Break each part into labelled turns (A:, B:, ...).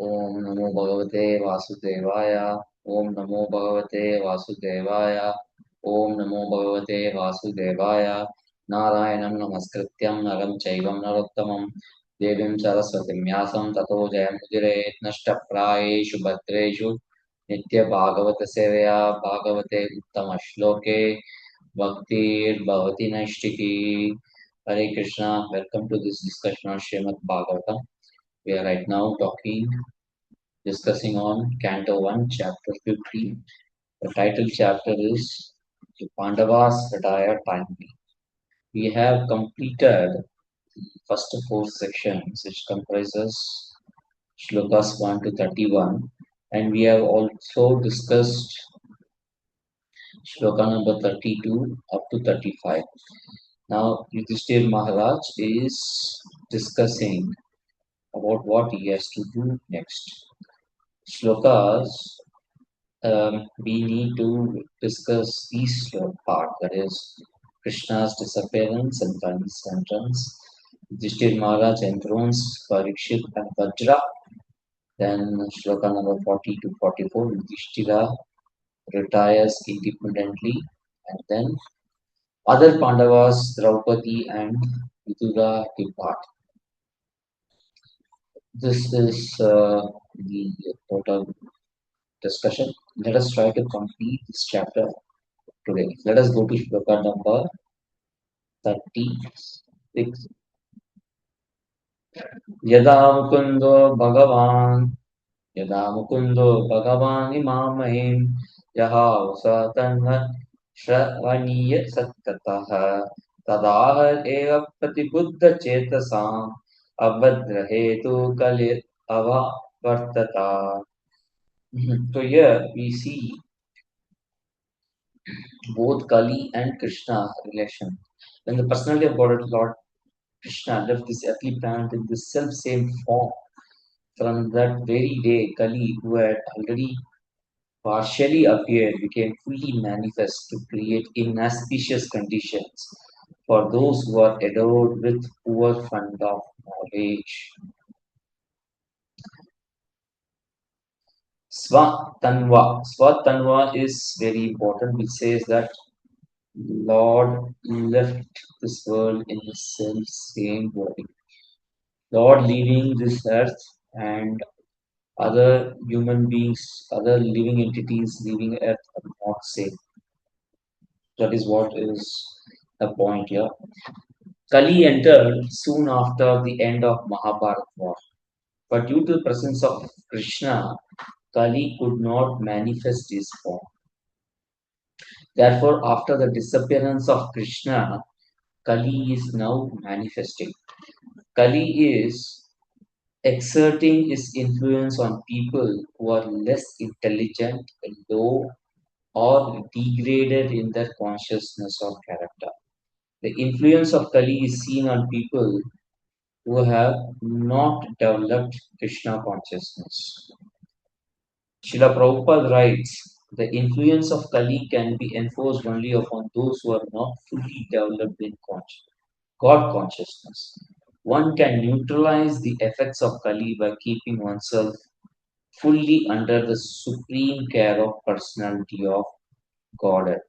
A: ओम नमो भगवते वासुदेवाय। ओम नमो भगवते वासुदेवाय। ओम नमो भगवते वासुदेवाय। नारायणं नमस्कृत्यं नरं चैव नरोत्तमं देवीं सरस्वतीं व्यासं ततो जयमुदीरयेत् नष्टप्रायेषु भद्रेषु नित्यभागवतसेवया भागवते उत्तमश्लोके भक्तिर्भवति नैष्टिकी। Hare Krishna, welcome to this discussion on Srimad Bhagavatam. We are right now discussing on Canto 1, Chapter 15. The title chapter is The Pandavas Retire Timely. We have completed the first four sections, which comprises shlokas 1 to 31, and we have also discussed shloka number 32 up to 35. Now, Yudhishthir Maharaj is discussing about what he has to do next. Shlokas, we need to discuss these part, that is Krishna's disappearance and Kali's entrance. Yudhishthir Maharaj enthrones Parikshit and Vajra. Then shloka number 40 to 44, Yudhishthira retires independently, and then other Pandavas, Draupadi and Vidura depart. This is the total discussion. Let us try to complete this chapter today. Let us go to shloka number 36. यदा मुकुन्दो भगवान् यदा मुकुन्दो भगवान् इमामयीं जहावस तन्म श्रवणीय सत्ततः तदाह एव प्रतिबुद्धचेतसाम् अभद्रहेतु कलिरवर्तता. So here we see both Kali and Krishna relation. When the personality of Lord Krishna left this earthly planet in this self same form, from that very day, Kali, who had already partially appeared, became fully manifest to create inauspicious conditions for those who are endowed with poor fund of knowledge. Swatanva. Swatanva is very important, which says that Lord left this world in the self same body. Lord leaving this earth and other human beings, other living entities leaving earth are not safe. That is what is the point here. Kali entered soon after the end of Mahabharata war. But due to the presence of Krishna, Kali could not manifest his form. Therefore, after the disappearance of Krishna, Kali is now manifesting. Kali is exerting its influence on people who are less intelligent, low, or degraded in their consciousness or character. The influence of Kali is seen on people who have not developed Krishna consciousness. Srila Prabhupada writes, the influence of Kali can be enforced only upon those who are not fully developed in God consciousness. One can neutralize the effects of Kali by keeping oneself fully under the supreme care of personality of Godhead.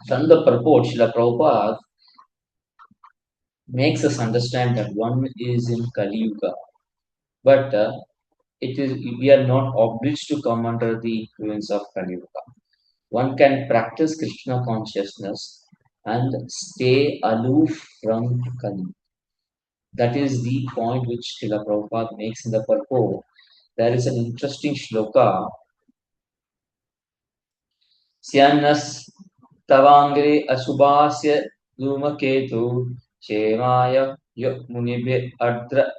A: From the purport, Srila Prabhupada makes us understand that one is in Kali Yuga, but we are not obliged to come under the influence of Kali Yuga. One can practice Krishna consciousness and stay aloof from Kali. That is the point which Srila Prabhupada makes in the purport. There is an interesting shloka. Syanas tavangre asubhasya dhumaketu shemaya munibhe ardra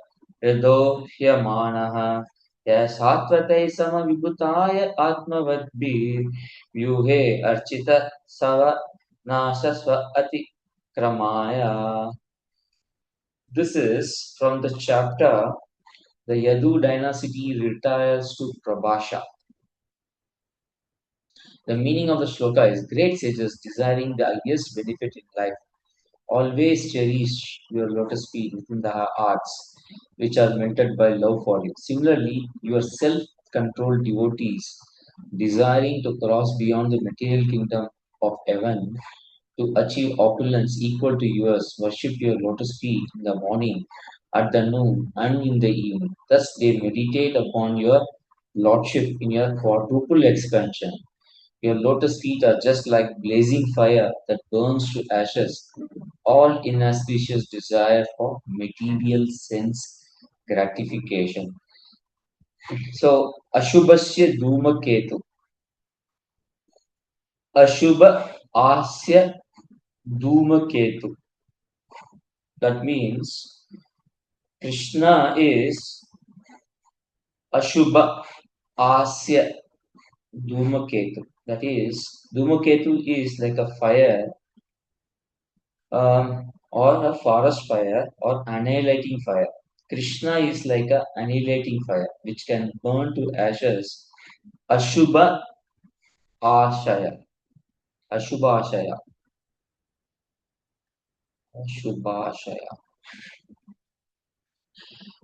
A: hridohyamanaha satvatai samavibhutaya atmavadbhir vyuhe archita sava nasasva atikramaya. This is from the chapter The Yadu dynasty retires to Prabhasha. The meaning of the shloka is great sages desiring the highest benefit in life Always cherish your lotus feet within the hearts, which are melted by love for you. Similarly, your self controlled devotees, desiring to cross beyond the material kingdom of heaven to achieve opulence equal to yours, worship your lotus feet in the morning, at the noon, and in the evening. Thus, they meditate upon your lordship in your quadruple expansion. Your lotus feet are just like blazing fire that burns to ashes all inauspicious desire for material sense gratification. So, Ashubhasya Dhumaketu. Ashubha Asya Dhumaketu. That means Krishna is Ashubha Asya Dhumaketu. That is, Dhumaketu is like a fire or a forest fire or annihilating fire. Krishna is like a annihilating fire which can burn to ashes. Ashubha Ashaya. Ashubha Ashaya. Ashubha Ashaya.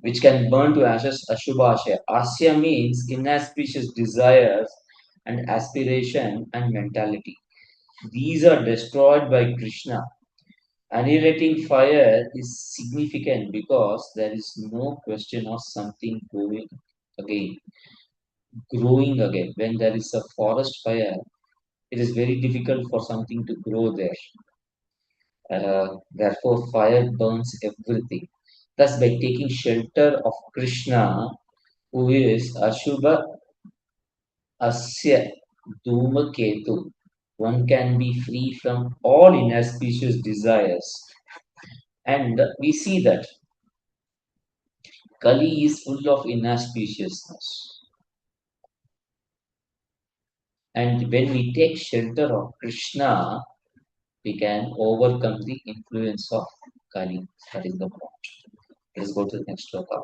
A: Which can burn to ashes. Ashubha Ashaya. Asya means inauspicious desires and aspiration and mentality. These are destroyed by Krishna. Annihilating fire is significant because there is no question of something again, growing again. When there is a forest fire, it is very difficult for something to grow there. Therefore, fire burns everything. Thus, by taking shelter of Krishna, who is Ashubha Asya Dhumaketu, one can be free from all inauspicious desires. And we see that Kali is full of inauspiciousness. And when we take shelter of Krishna, we can overcome the influence of Kali. That is the point. Let's go to the next sloka.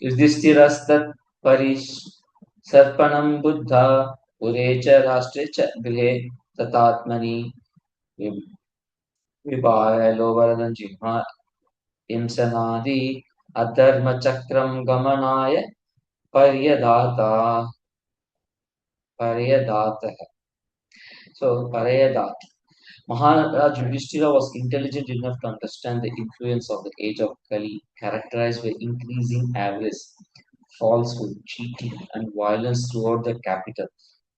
A: युधिष्ठिरस्तत् परिसर्पणं Buddha पुरे च राष्ट्रे च गृहे तथात्मनि विभाय लोवरदं जिह्वा हिंसनादि अधर्मचक्रं गमनाय पर्यदाता पर्यदातः. So, Parayadat. Maharaj Yudhishthira was intelligent enough to understand the influence of the age of Kali, characterized by increasing avarice, falsehood, cheating, and violence throughout the capital,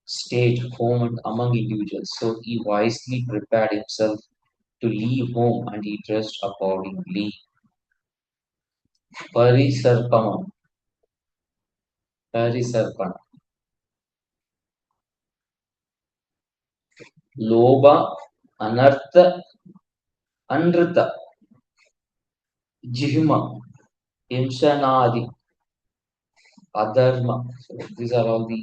A: state, home, and among individuals. So he wisely prepared himself to leave home and he dressed accordingly. Parisarpama, Parisarpana. Loba, Anartha, Anrita, Jihma, Himsanadi, Adharma. So these are all the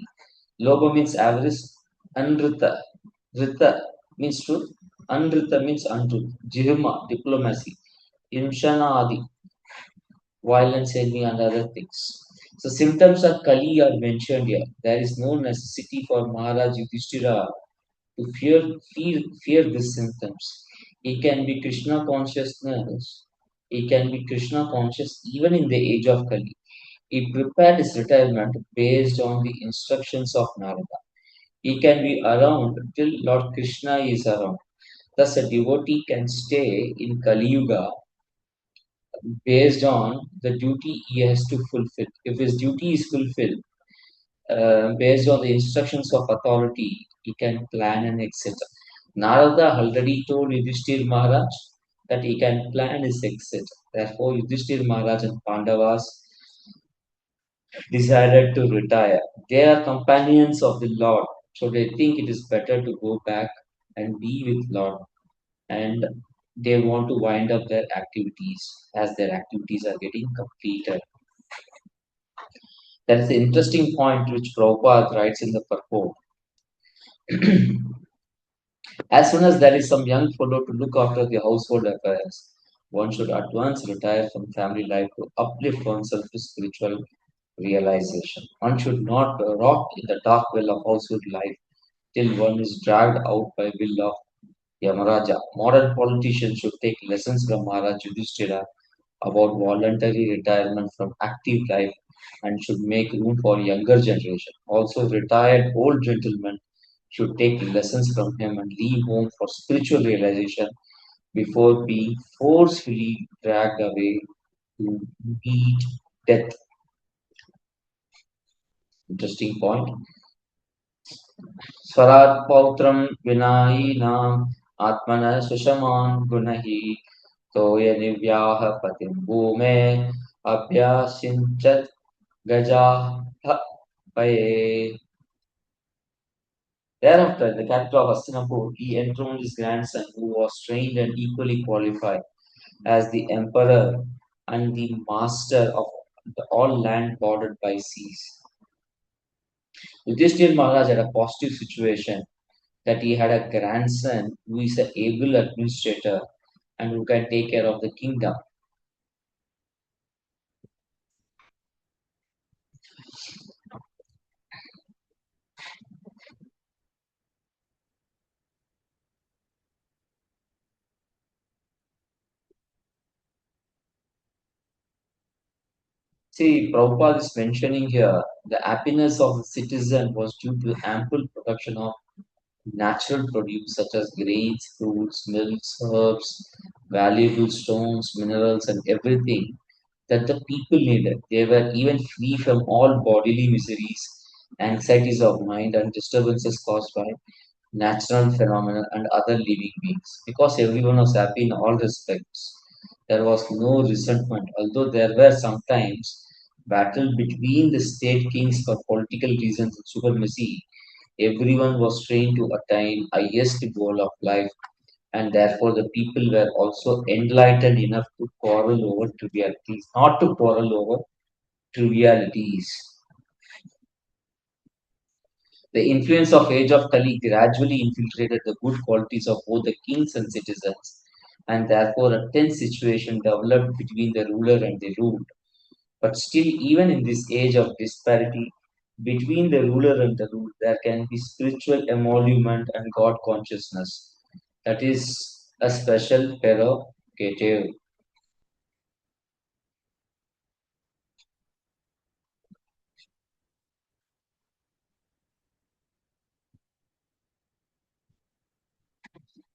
A: Loba means avarice, Anrita. Rita means truth, Anrita means untruth. Jihma, diplomacy. Himshana Adi, violence, envy, and other things. So symptoms of Kali are mentioned here. There is no necessity for Maharaj Yudhishthira to fear these symptoms. He can be Krishna consciousness. He can be Krishna conscious even in the age of Kali. He prepared his retirement based on the instructions of Narada. He can be around till Lord Krishna is around. Thus, a devotee can stay in Kali Yuga based on the duty he has to fulfill. If his duty is fulfilled based on the instructions of authority, he can plan and exit. Narada already told Yudhishthir Maharaj that he can plan his exit. Therefore, Yudhishthir Maharaj and Pandavas decided to retire. They are companions of the Lord, so they think it is better to go back and be with Lord, and they want to wind up their activities as their activities are getting completed. That's the interesting point which Prabhupada writes in the purport. As soon as there is some young fellow to look after the household affairs, one should at once retire from family life to uplift oneself to spiritual realization. One should not rot in the dark well of household life till one is dragged out by will of Yamaraja. Modern politicians should take lessons from Maharaj Yudhishthira about voluntary retirement from active life and should make room for younger generation. Also, retired old gentlemen should take lessons from him and leave home for spiritual realization before being forcefully dragged away to meet death. Interesting point. स्वरात् पौत्रं विनायिनाम् आत्मनः सुषमान् गुणैः तोयनिव्याः पतिं भूमे अभ्यासिञ्चत् गजाः पये. Thereafter, in the capital of Hastinapur, he enthroned his grandson, who was trained and equally qualified as the emperor and the master of all land bordered by seas. Yudhishthir Maharaj had a positive situation that he had a grandson who is an able administrator and who can take care of the kingdom. See, Prabhupada is mentioning here the happiness of the citizen was due to ample production of natural produce such as grains, fruits, milks, herbs, valuable stones, minerals, and everything that the people needed. They were even free from all bodily miseries, anxieties of mind, and disturbances caused by natural phenomena and other living beings. Because everyone was happy in all respects, there was no resentment, although there were sometimes battle between the state kings for political reasons and supremacy. Everyone was trained to attain highest goal of life, and therefore the people were also enlightened enough to quarrel over trivialities, not to quarrel over trivialities. The influence of age of Kali gradually infiltrated the good qualities of both the kings and citizens, and therefore a tense situation developed between the ruler and the ruled. But still, even in this age of disparity between the ruler and the ruled, there can be spiritual emolument and God consciousness. That is a special prerogative.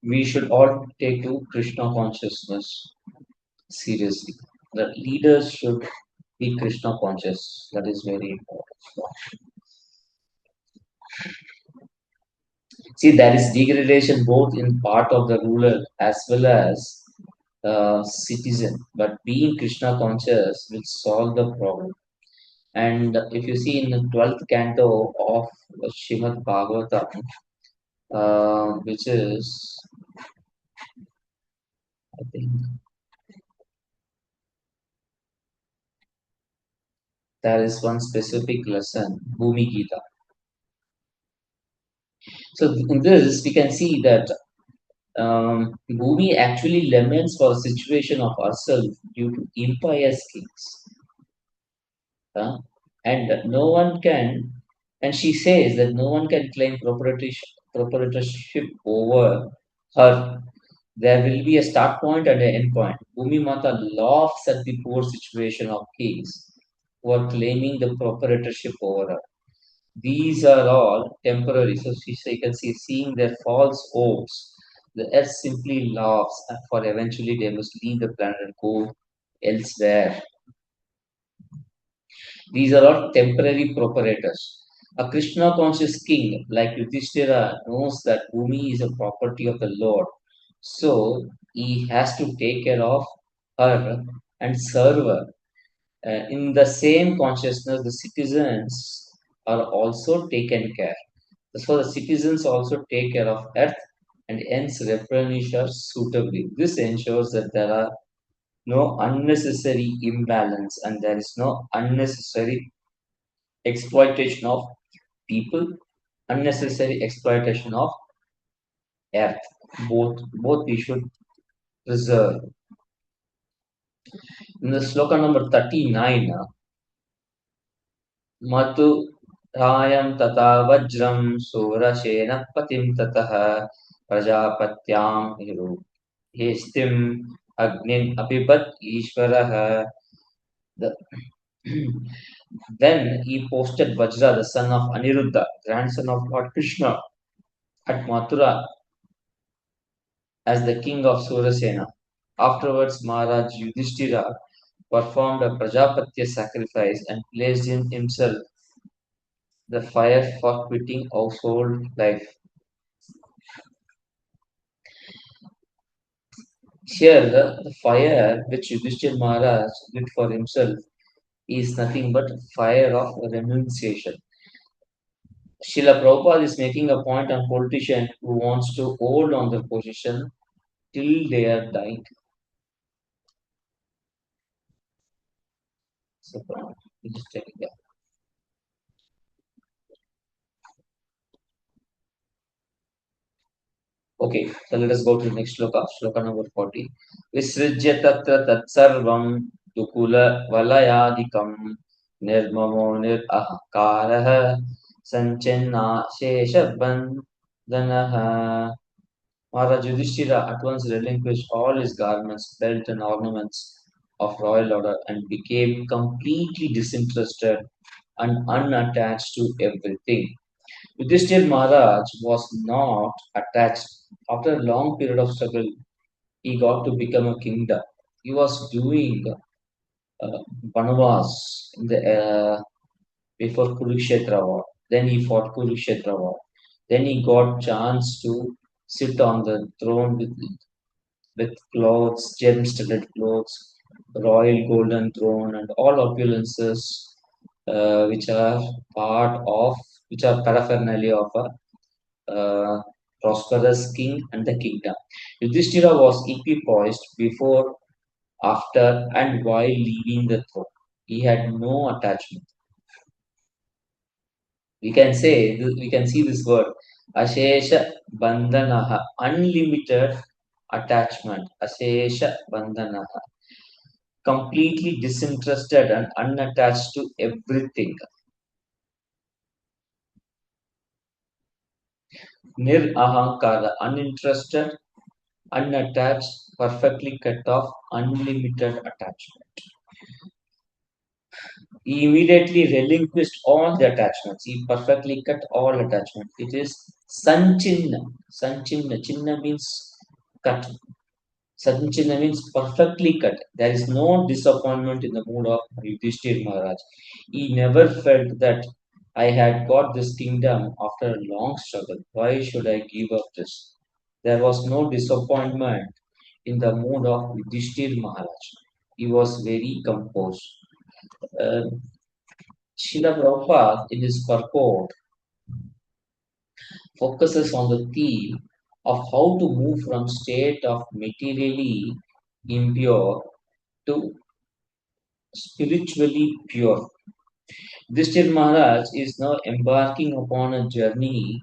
A: We should all take to Krishna consciousness seriously. The leaders should be Krishna conscious. That is very important. See, there is degradation both in part of the ruler as well as citizen. But being Krishna conscious will solve the problem. And if you see in the 12th canto of Srimad Bhagavatam, which is, I think, there is one specific lesson, Bhumi Gita. So in this, we can see that Bhumi actually laments for a situation of herself due to impious kings. uh, and no one can, and she says that no one can claim proprietorship over her. There will be a start point and an end point. Bhumi Mata laughs at the poor situation of kings who are claiming the proprietorship over her. These are all temporary. So you can see, seeing their false hopes, the earth simply laughs, for eventually they must leave the planet and go elsewhere. These are all temporary proprietors. A Krishna conscious king like Yudhishthira knows that Bhumi is a property of the Lord. So he has to take care of her and serve her. In the same consciousness, the citizens are also taken care. So the citizens also take care of earth and hence replenish her suitably. This ensures that there are no unnecessary imbalance and there is no unnecessary exploitation of people, unnecessary exploitation of earth. Both we should preserve. In the sloka number 39, Matu Rayam Tata Vajram Surashena Patim Tataha प्रजापत्यां हेस्तिम् अग्निम् अपिबत् ईश्वरः. The- Then he posted Vajra, the son of Aniruddha, grandson of Lord Krishna, at Mathura as the king of Surasena. Afterwards, Maharaj Yudhishthira performed a Prajapatya sacrifice and placed in himself the fire for quitting household life. Here, the fire which Yudhishthira Maharaj lit for himself is nothing but fire of renunciation. Srila Prabhupada is making a point on politician who wants to hold on the position till they are dying. So, just check it out. Okay, so let us go to the next shloka, shloka number 40. Visrijya tatra tatsarvam dukula valayadikam nirmamo nirahkarah sanchenna sheshabandhanaha. Maharaj Yudhishthira at once relinquished all his garments, belt, and ornaments of royal order and became completely disinterested and unattached to everything. Yudhishthir Maharaj was not attached. After a long period of struggle, he got to become a kingdom. He was doing uh, Vanavas in the, before Kurukshetra war. Then he fought Kurukshetra war. Then he got chance to sit on the throne with clothes, gem-studded clothes, royal golden throne, and all opulences which are which are paraphernalia of a prosperous king and the kingdom. Yudhishthira was equipoised before, after, and while leaving the throne. He had no attachment. We can see this word, Ashesha Bandhanaha, unlimited attachment. Ashesha Bandhanaha, completely disinterested and unattached to everything. Nir Ahankara, uninterested, unattached, perfectly cut off, unlimited attachment. He immediately relinquished all the attachments. He perfectly cut all attachment. It is Sanchinna. Sanchinna. Chinna means cut. Sanchinna means perfectly cut. There is no disappointment in the mood of Yudhishthir Maharaj. He never felt that I had got this kingdom after a long struggle. Why should I give up this? There was no disappointment in the mood of Yudhishthir Maharaj. He was very composed. Uh, Srila Prabhupada, in his purport, focuses on the theme of how to move from state of materially impure to spiritually pure. Yudhishthir Maharaj is now embarking upon a journey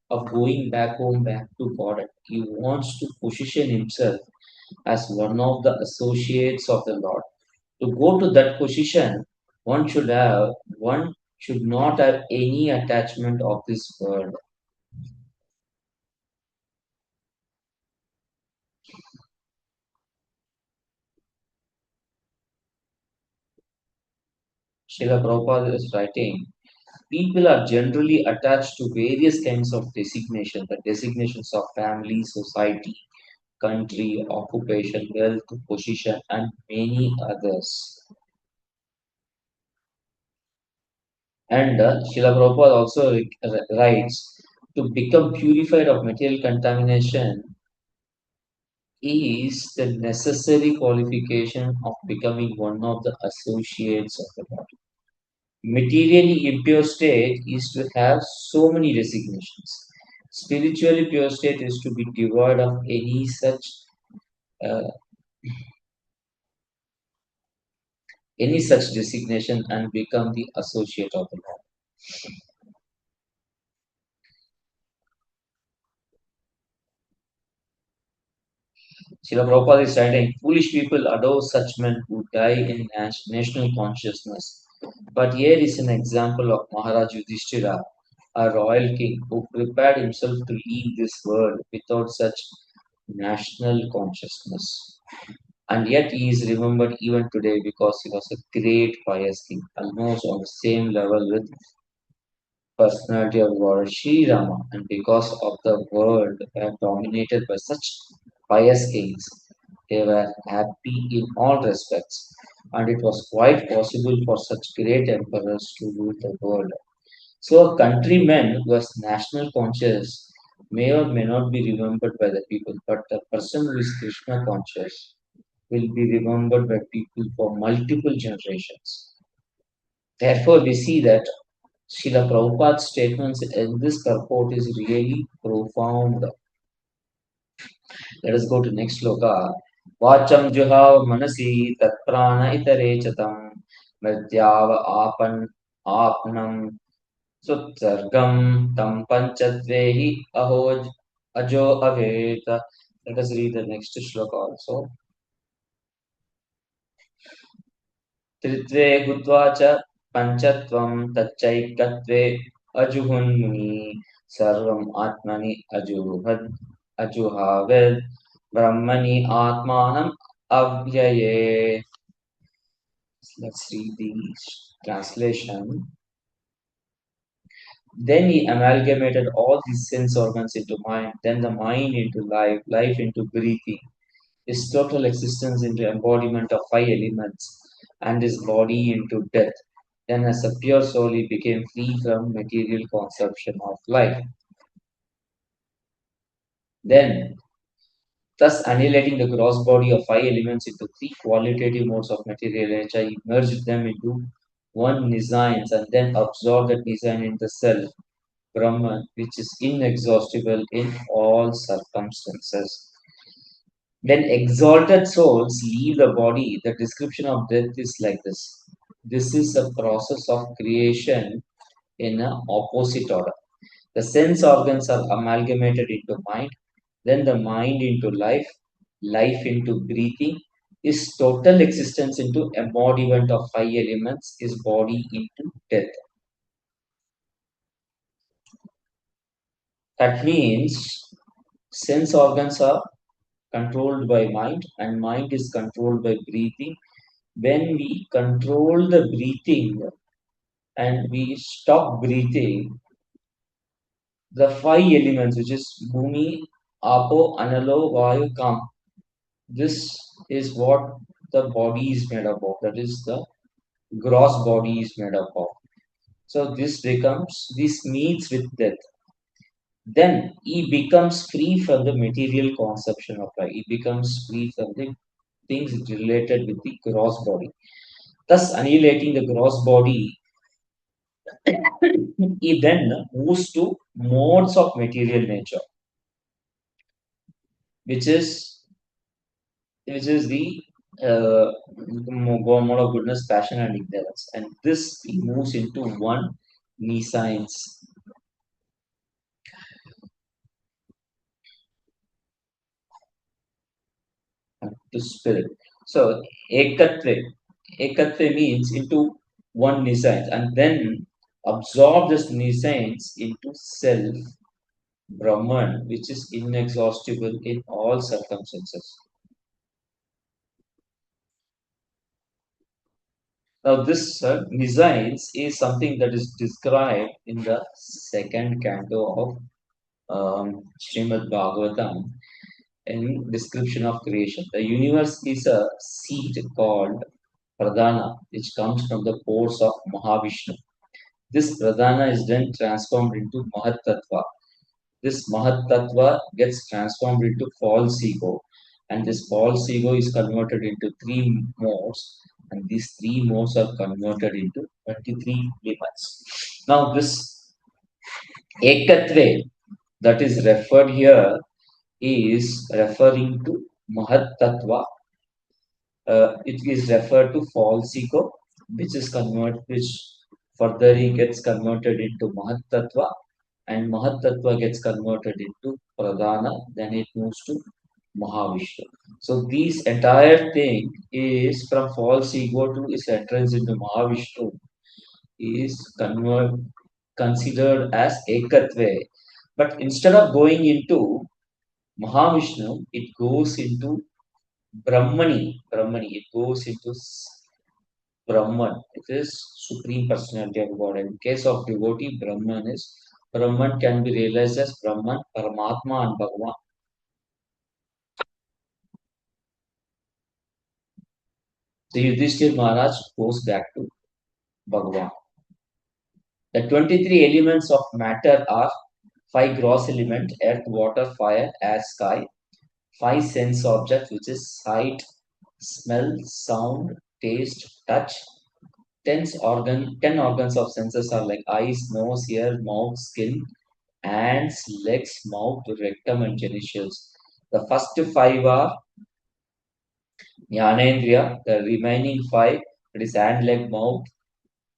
A: of going back home, back to God. He wants to position himself as one of the associates of the Lord. To go to that position, one should not have any attachment of this world. Srila Prabhupada is writing, people are generally attached to various kinds of designations, the designations of family, society, country, occupation, wealth, position, and many others. And Srila Prabhupada also writes, to become purified of material contamination is the necessary qualification of becoming one of the associates of the Lord. Materially impure state is to have so many resignations. Spiritually pure state is to be devoid of uh, any such designation and become the associate of the Lord. Srila Prabhupada is writing, foolish people adore such men who die in national consciousness. But here is an example of Maharaj Yudhishthira a royal king who prepared himself to leave this world without such national consciousness. And yet he is remembered even today because he was a great pious king, almost on the same level with personality of Lord Sri Rama, and because of the world were dominated by such pious kings, they were happy in all respects, and it was quite possible for such great emperors to rule the world. So a countryman who was national conscious may or may not be remembered by the people, but the person who is Krishna conscious will be remembered by people for multiple generations. Therefore, we see that Srila Prabhupada's statements in this purport is really profound. Let us go to next sloka. Vacham juhav manasi tat prana itare chatam mrityava apnam sutsargam tam panchatvehi ahoj ajo aveta. Let us read the next shloka also. त्रित्वे हुत्वा च पञ्चत्वं तच्चैकत्वे अजुहुन्मुनि सर्वम् आत्मनि अजुहावेद् ब्रह्मणि आत्मानम् अव्यये. Let's read the translation. Then he amalgamated all his sense organs into mind, then the mind into life, life into breathing, his total existence into embodiment of five elements, and his body into death. Then, as a pure soul, he became free from material conception of life. Then, thus annihilating the gross body of five elements into three qualitative modes of material nature, he merged them into one nescience and then absorbed that nescience in the self, Brahman, which is inexhaustible in all circumstances. When exalted souls leave the body, the description of death is like this. This is a process of creation in an opposite order. The sense organs are amalgamated into mind, then the mind into life, life into breathing, his total existence into embodiment of five elements, his body into death. That means sense organs are controlled by mind and mind is controlled by breathing. When we control the breathing and we stop breathing, the five elements, which is Bhumi, Apo, Analo, Vayu, Kam, this is what the body is made up of. That is the gross body is made up of. So this meets with death. Then he becomes free from the material conception of life. He becomes free from the things related with the gross body. Thus, annihilating the gross body, he then moves to modes of material nature, which is the mode of goodness, passion, and ignorance. And this he moves into one nescience to spirit. So ekatve means into one nescience, and then absorb this nescience into self, Brahman, which is inexhaustible in all circumstances. Now, this nescience is something that is described in the second canto of Srimad Bhagavatam in description of creation. The universe is a seed called Pradhana, which comes from the pores of Mahavishnu. This Pradhana is then transformed into Mahatattva. This Mahatattva gets transformed into false ego, and this false ego is converted into three modes, and these three modes are converted into 23 limits. Now, this Ekatve that is referred here is referring to Mahatattva. It is referred to false ego, which further gets converted into Mahatattva, and Mahatattva gets converted into Pradhana, then it moves to Mahavishnu. So this entire thing is from false ego to its entrance into Mahavishnu is convert. considered as Ekatve. But instead of going into Mahavishnu, it goes into Brahmani. It goes into Brahman. It is Supreme Personality of God. In case of devotee, Brahman can be realized as Brahman, Paramatma, and Bhagavan. So Yudhishthir Maharaj goes back to Bhagavan. The 23 elements of matter are five gross elements: earth, water, fire, air, sky. Five sense objects, which is sight, smell, sound, taste, touch. Ten organs of senses are like eyes, nose, ear, mouth, skin, hands, legs, mouth, rectum, and genitals. The first five are Jnanendriya. The remaining five, that is hand, leg, mouth,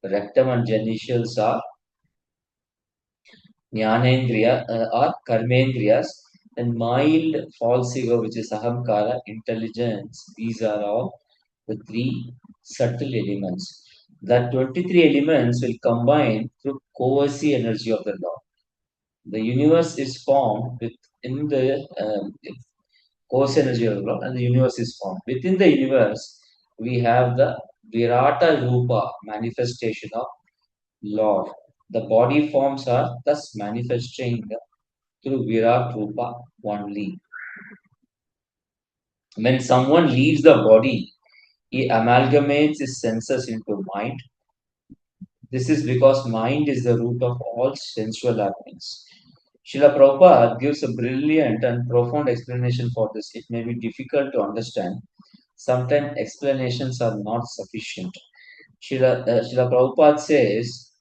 A: rectum, and genitals, are Jnanendriya or Karmendriyas. And mild false ego, which is Ahamkara, intelligence. These are all the three subtle elements. The 23 elements will combine through coercive energy of the Lord. The universe is formed within the coercive energy of the Lord, and the universe is formed. Within the universe, we have the Virata Rupa manifestation of Lord. The body forms are thus manifesting through Virat Rupa only. When someone leaves the body, he amalgamates his senses into mind. This is because mind is the root of all sensual happenings. Srila Prabhupada gives a brilliant and profound explanation for this. It may be difficult to understand. Sometimes explanations are not sufficient. Srila Prabhupada says,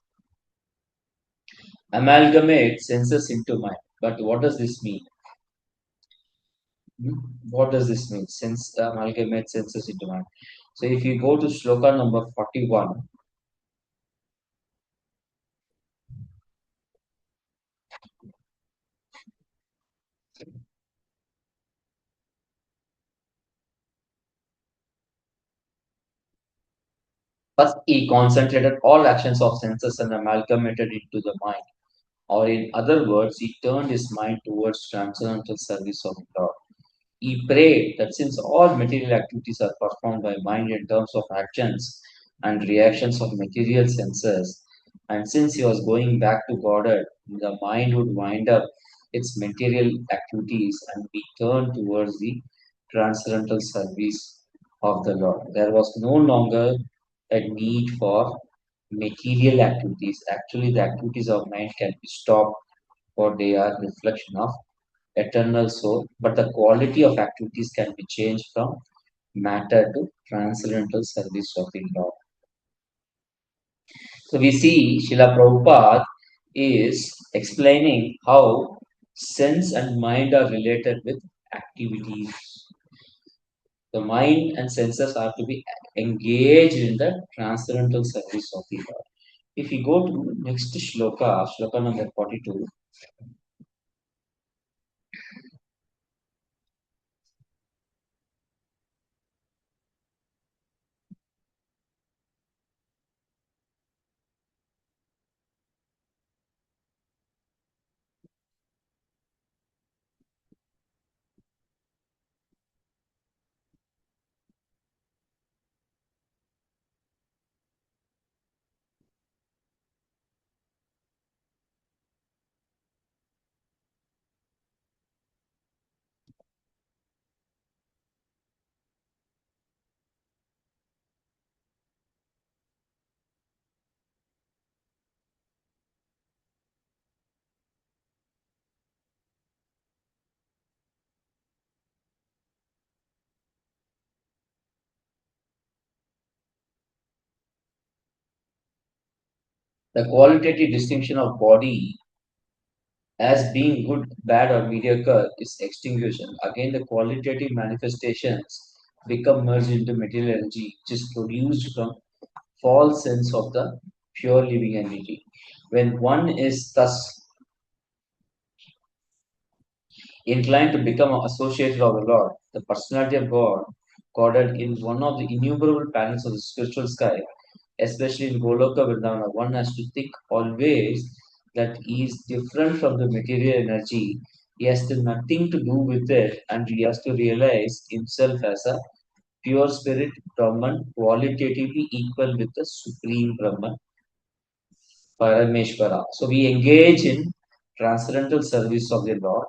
A: amalgamate senses into mind. But what does this mean? Hmm? What does this mean? Sense amalgamate senses into mind. So if you go to shloka number 41, first he concentrated all actions of senses and amalgamated into the mind. Or in other words, he turned his mind towards transcendental service of God. He prayed that since all material activities are performed by mind in terms of actions and reactions of material senses, and since he was going back to Godhead, the mind would wind up its material activities and be turned towards the transcendental service of the Lord. There was no longer a need for material activities. Actually, the activities of mind can be stopped, for they are reflection of eternal soul, but the quality of activities can be changed from matter to transcendental service of the Lord. So we see Srila Prabhupada is explaining how sense and mind are related with activities. The mind and senses are to be engaged in the transcendental service of the Lord. If you go to next shloka, shloka number 42, the qualitative distinction of body as being good, bad, or mediocre is extinguished. Again, the qualitative manifestations become merged into material energy, which is produced from false sense of the pure living entity. When one is thus inclined to become associated of the Lord, the personality of God, Godhead in one of the innumerable planets of the spiritual sky, especially in Goloka Vrindavana, one has to think always that he is different from the material energy. He has to nothing to do with it, and he has to realize himself as a pure spirit Brahman, qualitatively equal with the Supreme Brahman, Parameshvara. So we engage in transcendental service of the Lord.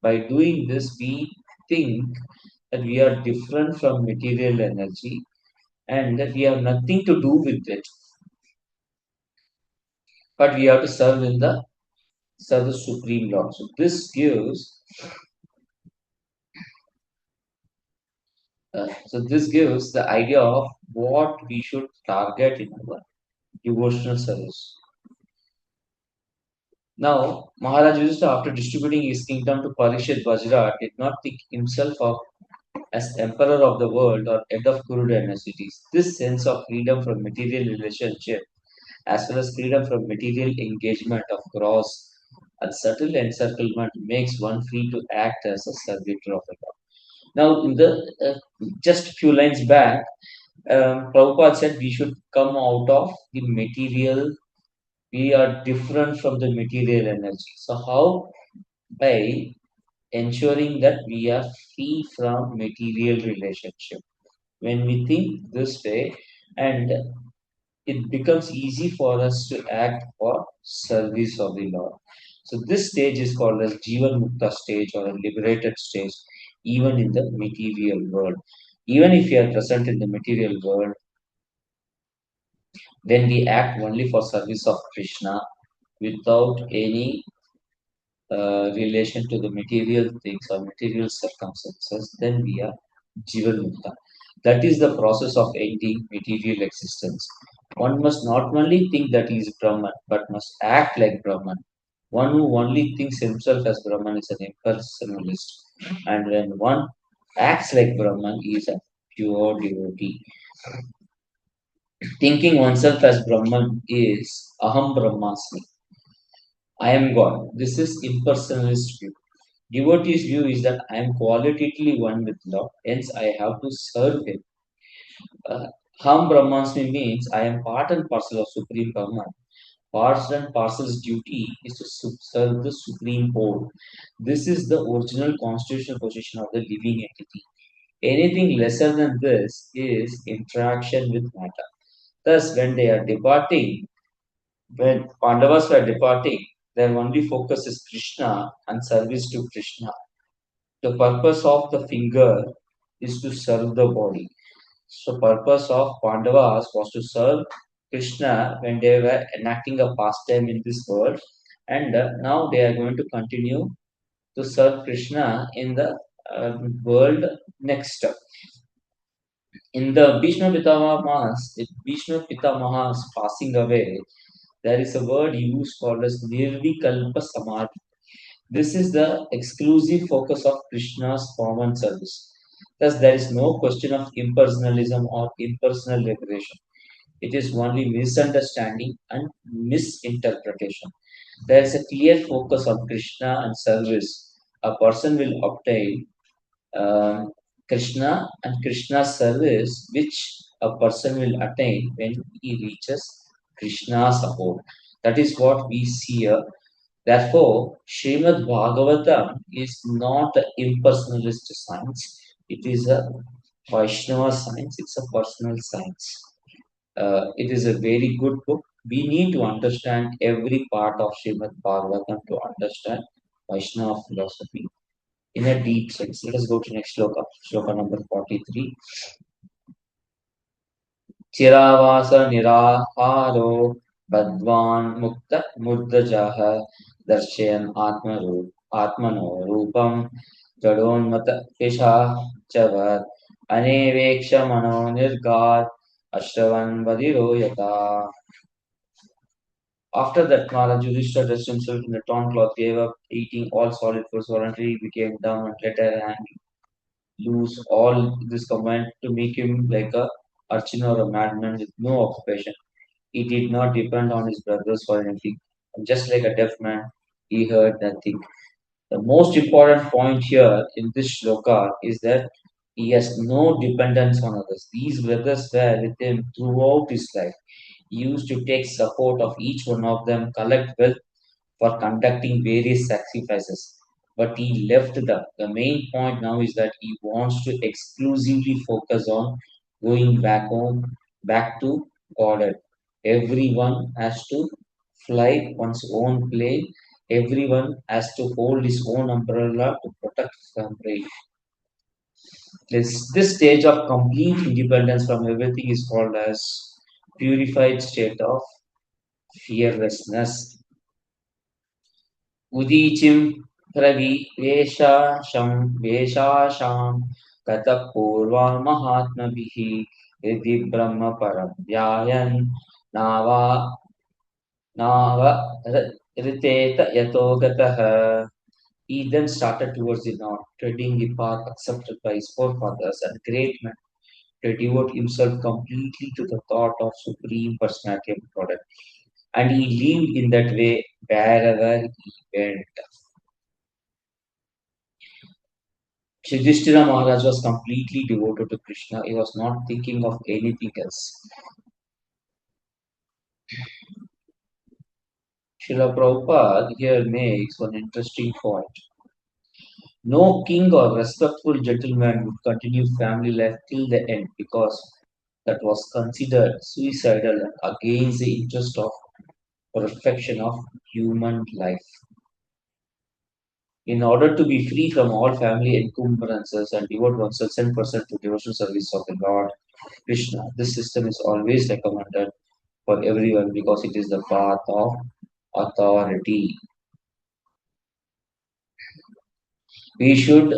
A: By doing this, we think that we are different from material energy and that we have nothing to do with it, but we have to serve the Supreme Lord. So this gives the idea of what we should target in our devotional service. Now, Maharaj Yudhishthira, after distributing his kingdom to Parikshit Vajra, did not think himself of as emperor of the world or head of Kuru dynasties. This sense of freedom from material relationship, as well as freedom from material engagement of gross and subtle encirclement, makes one free to act as a servitor of the Lord. Now, in the just few lines back, Prabhupada said we should come out of the material. We are different from the material energy. So, how? By ensuring that we are free from material relationship. When we think this way, and it becomes easy for us to act for service of the Lord. So this stage is called as Jivan Mukta stage or a liberated stage, even in the material world. Even if we are present in the material world, then we act only for service of Krishna without any relation to the material things or material circumstances, then we are Jivan Mukta. That is the process of ending material existence. One must not only think that he is Brahman, but must act like Brahman. One who only thinks himself as Brahman is an impersonalist. And when one acts like Brahman, he is a pure devotee. Thinking oneself as Brahman is Aham Brahmasmi. I am God. This is impersonalist view. Devotee's view is that I am qualitatively one with Lord, hence I have to serve Him. Uh, Ham Brahmasmi means I am part and parcel of Supreme Brahman. Part and parcel's duty is to serve the Supreme Whole. This is the original constitutional position of the living entity. Anything lesser than this is interaction with matter. Thus, when Pandavas were departing, their only focus is Krishna and service to Krishna. The purpose of the finger is to serve the body. So purpose of Pandavas was to serve Krishna when they were enacting a pastime in this world, and now they are going to continue to serve Krishna in the world next. In the Bhishma Pitamaha's passing away, there is a word used called as Nirvikalpa Samadhi. This is the exclusive focus of Krishna's common service. Thus, there is no question of impersonalism or impersonal liberation. It is only misunderstanding and misinterpretation. There is a clear focus on Krishna and service. A person will obtain um, Krishna and Krishna's service, which a person will attain when he reaches Krishna's abode. That is what we see here. Therefore, Srimad Bhagavatam is not an impersonalist science. It is a Vaishnava science. It's a personal science. It is a very good book. We need to understand every part of Srimad Bhagavatam to understand Vaishnava philosophy in a deep sense. Let us go to next shloka, shloka number 43. चिरावास निराहारो बद्वान् मुक्त मुर्दजः दर्शयन् आत्मनो रूपं जडोन्मत पिशाचवत् अनेवेक्ष मनो निर्गात् अश्रवन् बधिरो यथा. After that, Maharaj Yudhishthira dressed himself in a torn cloth, gave up eating all solid foods voluntarily, became dumb and later hanged loose all this command to make him like a urchin or a madman with no occupation. He did not depend on his brothers for anything. Just like a deaf man, he heard nothing. The most important point here in this shloka is that he has no dependence on others. These brothers were with him throughout his life. He used to take support of each one of them, collect wealth for conducting various sacrifices. But he left them. The main point now is that he wants to exclusively focus on going back home, back to Godhead. Everyone has to fly one's own plane. Everyone has to hold his own umbrella to protect the rain. This stage of complete independence from everything is called as purified state of fearlessness. उदीचिं वेशाशां गतः पूर्वमहात्मभिः यदि ब्रह्मपरं ध्यायन् नावा नावऋतेत यतो गतः. He then started towards the north, treading the path accepted by his forefathers and great men to devote himself completely to the thought of Supreme Personality of God. And he lived in that way wherever he went. Yudhishthira Maharaj was completely devoted to Krishna. He was not thinking of anything else. Srila Prabhupada here makes one interesting point. No king or respectful gentleman would continue family life till the end because that was considered suicidal and against the interest of perfection of human life. In order to be free from all family encumbrances and devote oneself 100% to devotional service of the Lord Krishna, this system is always recommended for everyone because it is the path of authority. We should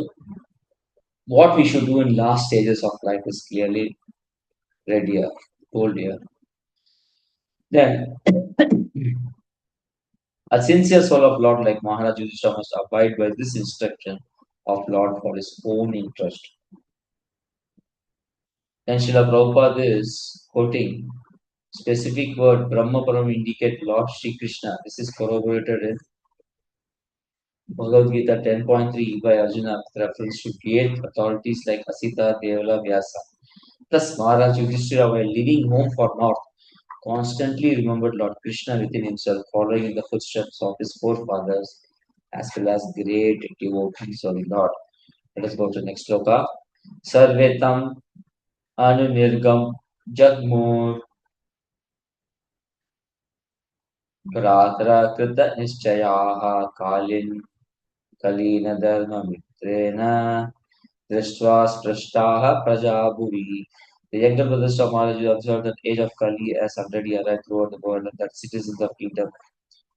A: what we should do in last stages of life is clearly read here, told here. Then a sincere soul of Lord like Maharaj Yudhishthira must abide by this instruction of Lord for his own interest. Then Srila Prabhupada is quoting specific word Brahma Param indicate Lord Sri Krishna. This is corroborated in Bhagavad Gita 10.3 by Arjuna with reference to great authorities like Asita, Devala, Vyasa. Thus, Maharaj Yudhishthira, while leaving home for north, constantly remembered Lord Krishna within himself, following in the footsteps of his forefathers, as well as great devotees of the Lord. Let us go to the next sloka. Sarvetam Anunirgam Jagmur Bhratra Krita Nischayaha Kalin Kalina Dharma Mitrena Drishva Sprashtaha Prajabhuvi. The younger brothers of Maharaj observed that age of Kali has already arrived throughout the world and that citizens of kingdom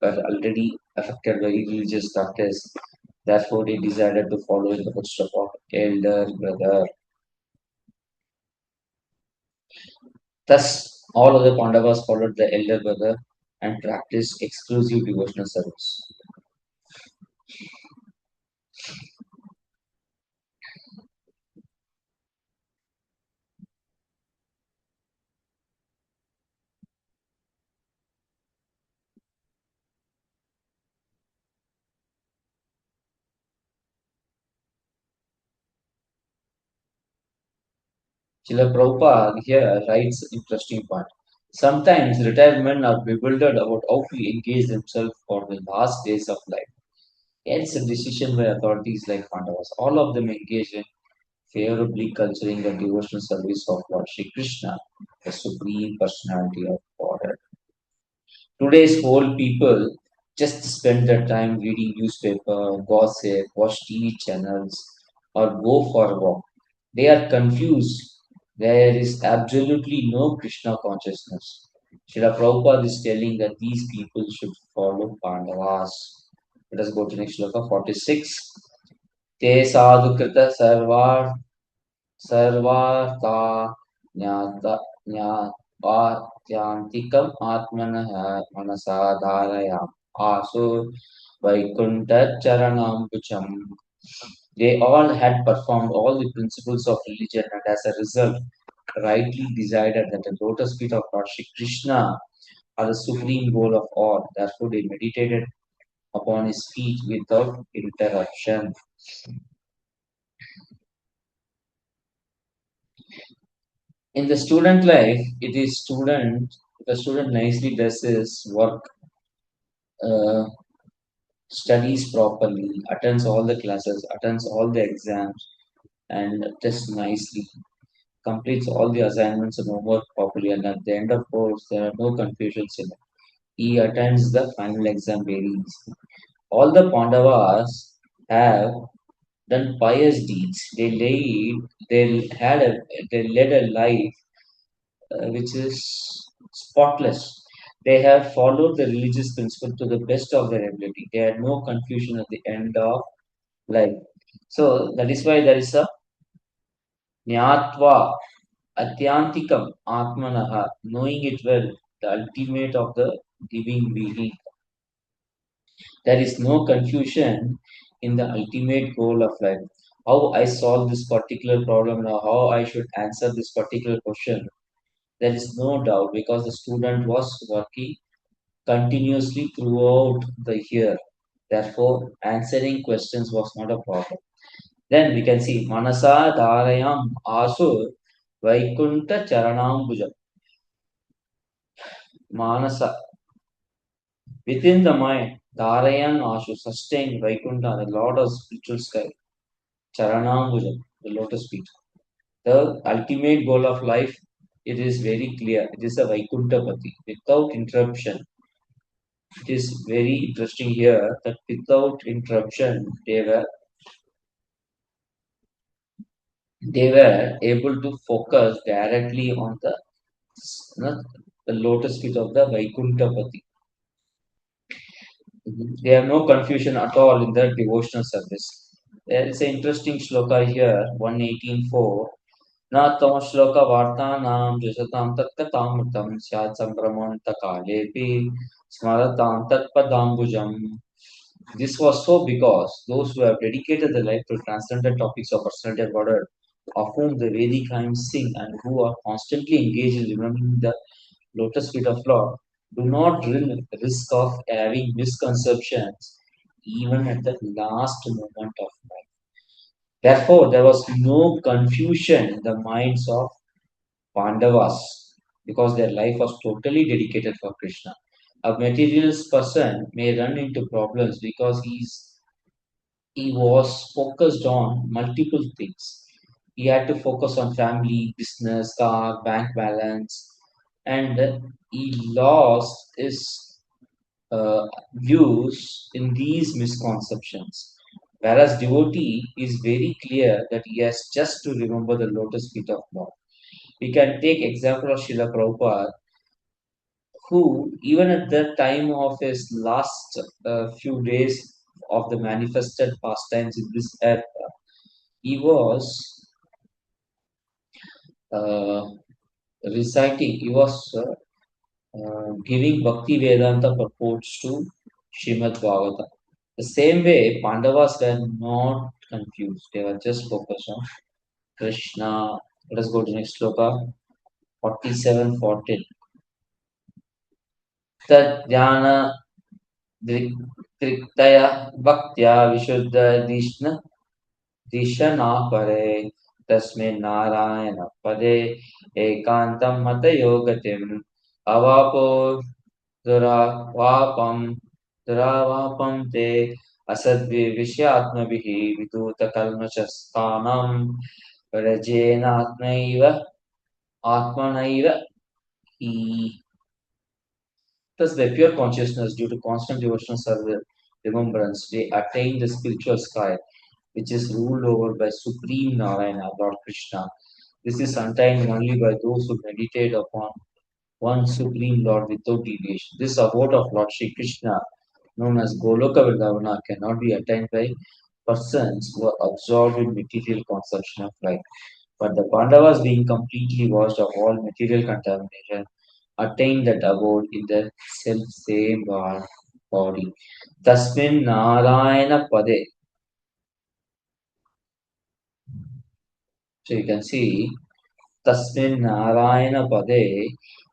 A: were already affected by religious practice. Therefore, they decided to follow in the footsteps of elder brother. Thus, all other Pandavas followed the elder brother and practiced exclusive devotional service. Srila Prabhupada here writes an interesting point. Sometimes retired men are bewildered about how to engage themselves for the last days of life. Hence, a decision by authorities like Pandavas. All of them engage in favorably considering the devotional service of Lord Shri Krishna, the Supreme Personality of Godhead. Today's whole people just spend their time reading newspaper, gossip, watch TV channels, or go for a walk. They are confused. There is absolutely no Krishna consciousness. Srila Prabhupada is telling that these people should follow Pandavas. Let us go to next sloka 46. Te sadhu krita सर्वार्था ज्ञात्वात्यांतिकम् आत्मनः मनसा धारयाम आसु Vaikuntha They all had performed all the principles of religion and as a result rightly decided that the lotus feet of Lord Shri Krishna are the supreme goal of all. Therefore they meditated upon his feet without interruption. In the student life, it is student, the student nicely does his work, uh, studies properly, attends all the classes, attends all the exams, and tests nicely, completes all the assignments and homework properly, and at the end of course, there are no confusions in it. He attends the final exam very easily. All the Pandavas have done pious deeds. They had a, they led a life which is spotless. They have followed the religious principle to the best of their ability. They had no confusion at the end of life. So that is why there is a Nyatva Atyantikam Atmanaha, knowing it well, the ultimate of the living being. There is no confusion in the ultimate goal of life. How I solve this particular problem or how I should answer this particular question. There is no doubt because the student was working continuously throughout the year. Therefore, answering questions was not a problem. Then we can see Manasa Dharayam Asu Vaikunta Charanambujam. Manasa, within the mind, Dharayan Ashu, sustained Vaikunta, the Lord of spiritual sky, Charanambujam, the lotus feet. The ultimate goal of life, it is very clear. It is a Vaikunta Pati, without interruption. It is very interesting here that without interruption, they were able to focus directly on you know, the lotus feet of the Vaikunta Pati. They have no confusion at all in their devotional service. There is an interesting shloka here, 118.4. Na tam shloka vartanam jasatam tatkatamutam syat sambramanta kalepi smaratam tatpadambujam. This was so because those who have dedicated their life to transcendent topics of personality of Godhead, of whom the Vedic hymns sing and who are constantly engaged in remembering the lotus feet of Lord, do not run risk of having misconceptions even at the last moment of life. Therefore, there was no confusion in the minds of Pandavas because their life was totally dedicated for Krishna. A materialist person may run into problems because he was focused on multiple things. He had to focus on family, business, car, bank balance, and he lost his views in these misconceptions. Whereas devotee is very clear that he has just to remember the lotus feet of Lord. We can take example of Srila Prabhupada, who even at the time of his last few days of the manifested pastimes in this earth, he was uh, he was giving Bhakti Vedanta purports to Srimad Bhagavata. The same way, Pandavas were not confused. They were just focused on Krishna. Let us go to next sloka, 47:14. Tadhyana Triktaya Bhaktya Vishuddha Dishana Pare Tasmin Narayana Pade Ekantam Mata Yogatim Avapo Duravapam Duravapam Te Asadvi Vishyatmavihi Viduta Kalmachasthanam Rajenatmaiva Atmanaiva He. Thus, by pure consciousness, due to constant devotional service, remembrance, they attain the spiritual sky, which is ruled over by Supreme Narayana, Lord Krishna. This is attained only by those who meditate upon one Supreme Lord without deviation. This abode of Lord Shri Krishna, known as Goloka Vrindavana, cannot be attained by persons who are absorbed in material consumption of life. But the Pandavas, being completely washed of all material contamination, attained that abode in the self same body. Tasmin Narayana Pade. So you can see Tasmin Narayana Pade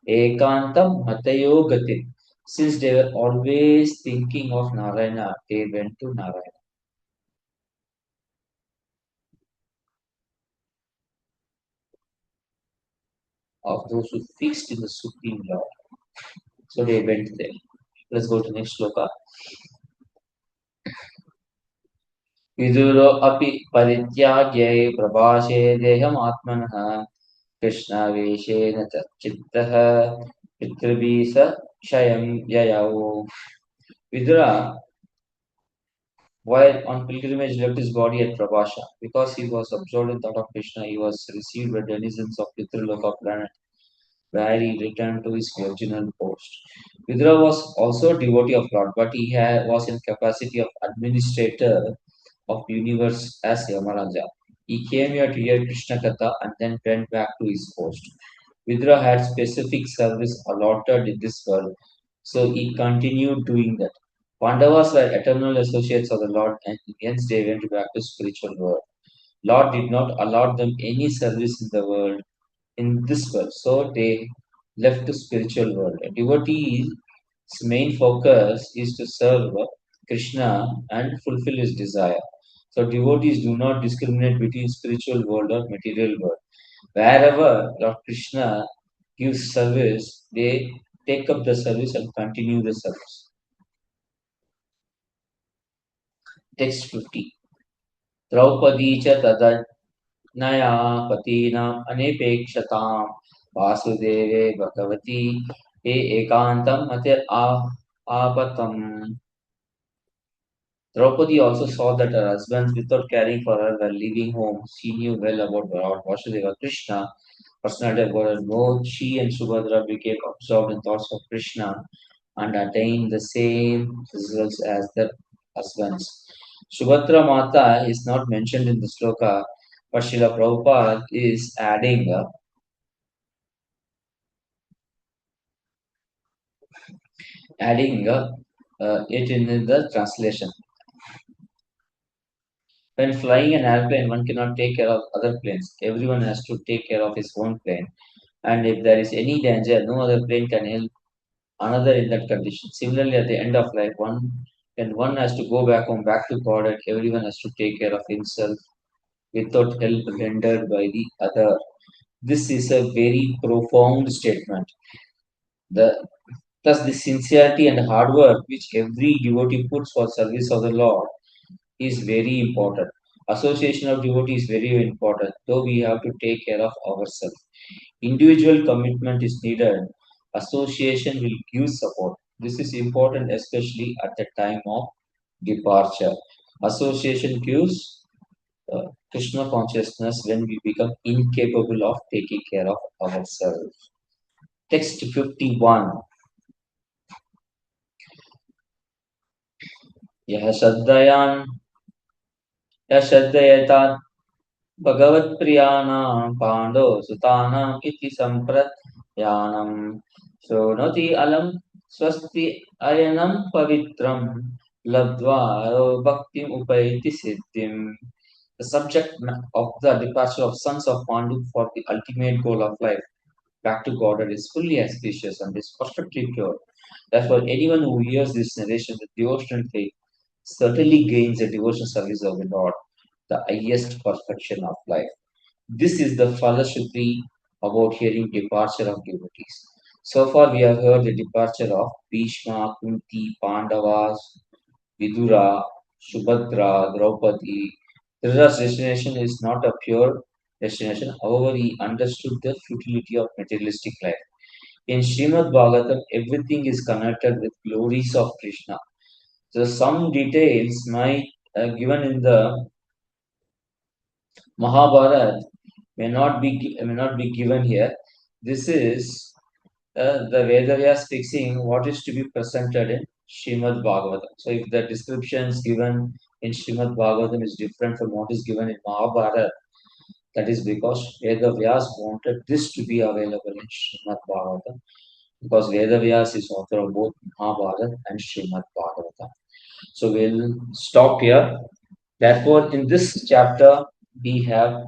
A: Ekantam Matayo Gatim. Since they were always thinking of Narayana, they went to Narayana. Of those who fixed in the Supreme Lord. So they went there. Let's go to next sloka. विदुरो अपि परित्याग्य प्रभाषे देहमात्मनः कृष्णावेशेन च चित्तः पितृभिः स क्षयं ययौ. Vidura, while on pilgrimage, left his body at Prabhasha. Because he was absorbed in thought of Krishna, he was received by denizens of Pitraloka planet, where he returned to his original post. Vidura was also a devotee of Lord, but he was in capacity of administrator of universe as Yamaraja. He came here to hear Krishna Katha and then went back to his post. Vidura had specific service allotted in this world, so he continued doing that. Pandavas were eternal associates of the Lord, and hence they went back to spiritual world. Lord did not allot them any service in the world, in this world, so they left the spiritual world. A devotee's main focus is to serve Krishna and fulfill his desire. So devotees do not discriminate between spiritual world or material world. Wherever Lord Krishna gives service, they take up the service and continue the service. Text 50. Draupadi च तदज्ञया पतीनाम् अनपेक्षतां वासुदेवे भगवती ये एकान्तं आपतम्. Draupadi also saw that her husbands, without caring for her, were leaving home. She knew well about Lord Vasudeva Krishna, personality of God. Both she and Subhadra became absorbed in thoughts of Krishna and attained the same results as their husbands. Subhadra Mata is not mentioned in the sloka, but Srila Prabhupada is adding it in the translation. When flying an airplane, one cannot take care of other planes. Everyone has to take care of his own plane. And if there is any danger, no other plane can help another in that condition. Similarly, at the end of life, when one has to go back home, back to God, and everyone has to take care of himself without help rendered by the other. This is a very profound statement. The Thus, the sincerity and hard work which every devotee puts for service of the Lord is very important. Association of devotees is very important, though we have to take care of ourselves. Individual commitment is needed. Association will give support. This is important, especially at the time of departure. Association gives Krishna consciousness when we become incapable of taking care of ourselves. Text 51. यह श्रद्धयान यह श्रद्धयता भगवत्प्रियाणां पाण्डवसुतानाम् इति सम्प्रयाणम् शृणोति अलं स्वस्ति अयनं पवित्रं लब्ध्वा भक्तिम् उपैति सिद्धिम्. The subject of the departure of sons of Pandu for the ultimate goal of life, back to Godhead, is fully auspicious and is perfectly pure. Therefore, anyone who hears this narration with devotional faith certainly gains a devotional service of the Lord, the highest perfection of life. This is the fellowshipry about hearing departure of devotees. So far, we have heard the departure of Bhishma, Kunti, Pandavas, Vidura, Subhadra, Draupadi. Dhritarashtra's destination is not a pure destination. However, he understood the futility of materialistic life. In Srimad Bhagavatam, everything is connected with glories of Krishna. So, some details might given in the Mahabharata may not be given here. This is the Vedavyas fixing what is to be presented in Srimad Bhagavatam. So if the descriptions given in Srimad Bhagavatam is different from what is given in Mahabharata, that is because Vedavyas wanted this to be available in Srimad Bhagavatam, because Vedavyas is author of both Mahabharata and Srimad Bhagavatam. So we'll stop here. Therefore, in this chapter, we have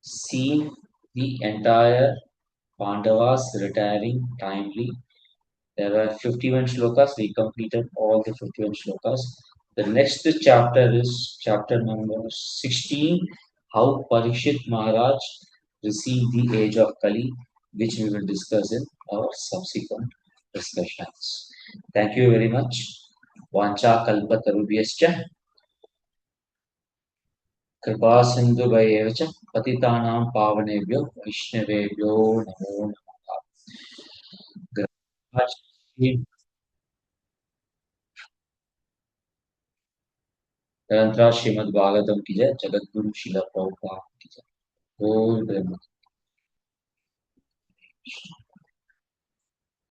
A: seen the entire Pandavas retiring timely. There were 51 shlokas. We completed all the 51 shlokas. The next chapter is chapter number 16, how Parikshit Maharaj received the age of Kali, which we will discuss in our subsequent discussions. Thank you very much. Vancha kalpatarubhyascha कृपा सिन्धुभैः च पतितानां पावनेभ्यो वैष्णवेभ्यो नमो नमः। ग्रंथराज ग्रंथराज श्रीमद् भागवतम की जय। जगतगुरु शिला प्रभुपाद की जय। बोल ब्रह्म।